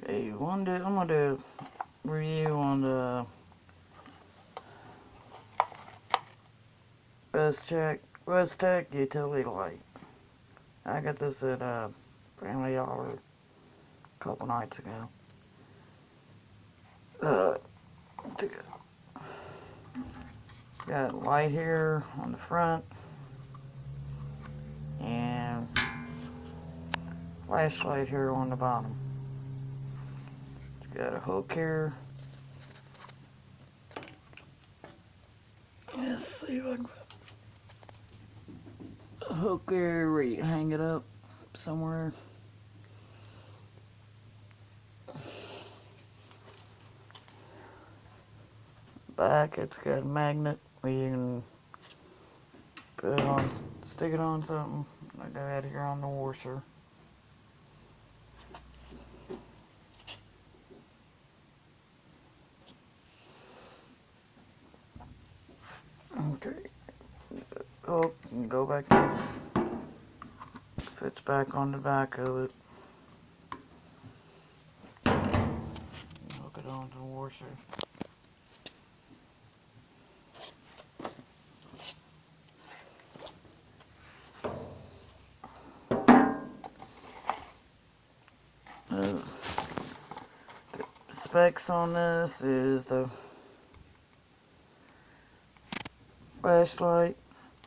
Okay, I'm gonna do a review on the Westek Utility Light. I got this at Family Dollar a couple nights ago. Uh, got light here on the front and flashlight here on the bottom. It's got a hook here. Let's see if I can a hook there where you hang it up somewhere. Back, it's got a magnet where you can put it on, stick it on something like that here on the washer. Okay, hook and go back in. Fits back on the back of it. Hook it onto the washer. The specs on this is the flashlight,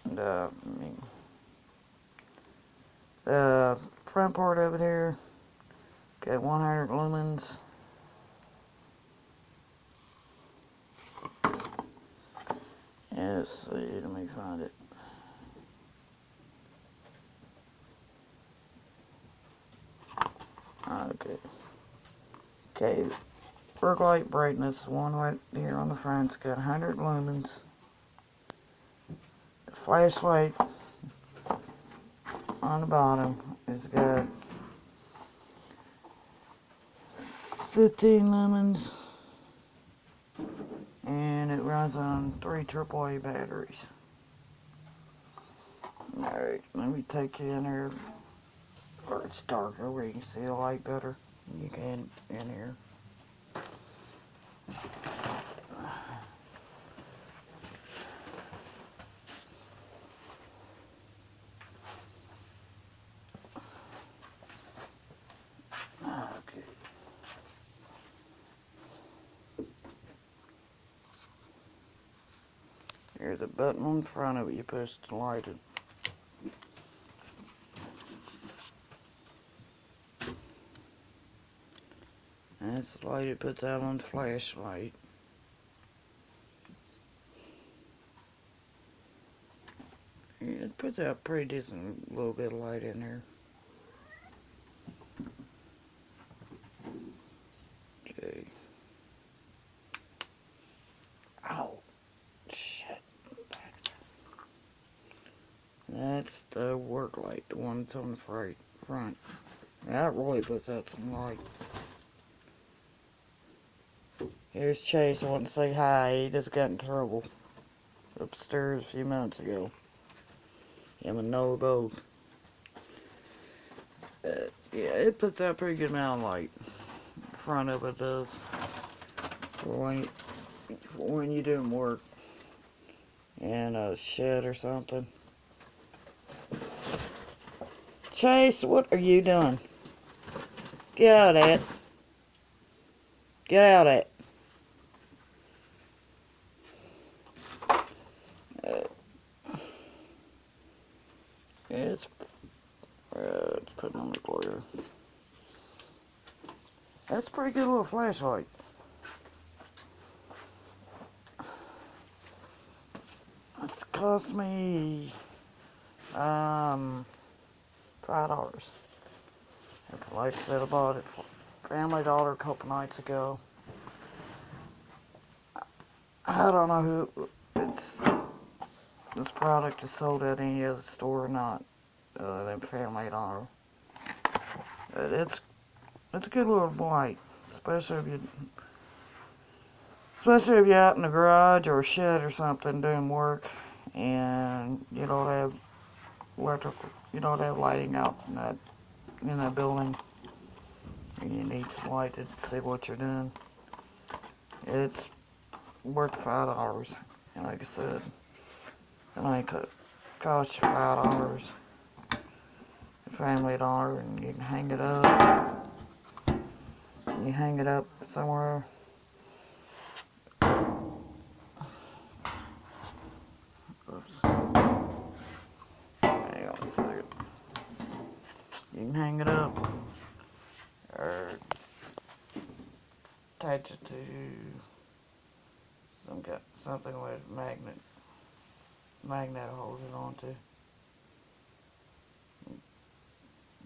and the front part of it here got 100 lumens. Yeah, let's see, let me find it. Okay, work light brightness, one right here on the front's got 100 lumens. The flashlight on the bottom has got 15 lumens, and it runs on 3 AAA batteries. Alright, let me take you in there where it's darker, where you can see the light better than you can in here. Okay. There's a button on the front of it you push to light it. And that's the light it puts out on the flashlight. It puts out pretty decent little bit of light in there. Okay. Ow. Shit. That's the work light, the one that's on the front. That really puts out some light. Here's Chase. I want to say hi. He just got in trouble upstairs a few minutes ago. Him and Noah both. Yeah, it puts out a pretty good amount of light. The front of it does. For when you're doing work in a shed or something. Chase, what are you doing? Get out of that. Get out of that. It's putting on the glare. That's a pretty good little flashlight. It's cost me $5. Like I said, I bought it for Family Dollar a couple nights ago. I don't know who this product is sold at any other store or not, than Family Dollar. But it's a good little light, especially if you're out in the garage or a shed or something doing work, and you don't have lighting out in that building. you need some light to see what you're doing. It's worth $5. And like I said, it ain't cost you $5 at Family Dollar, and you can hang it up. You hang it up somewhere. Oops. Hang on a second. You can hang it up or attach it to something with magnet holds it onto.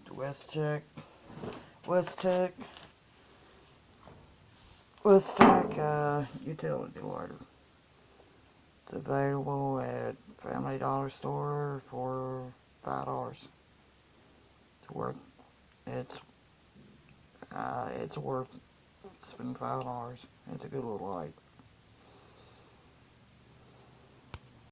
The Westek Utility Light. It's available at Family Dollar Store for $5. It's worth spending $5. It's a good little light.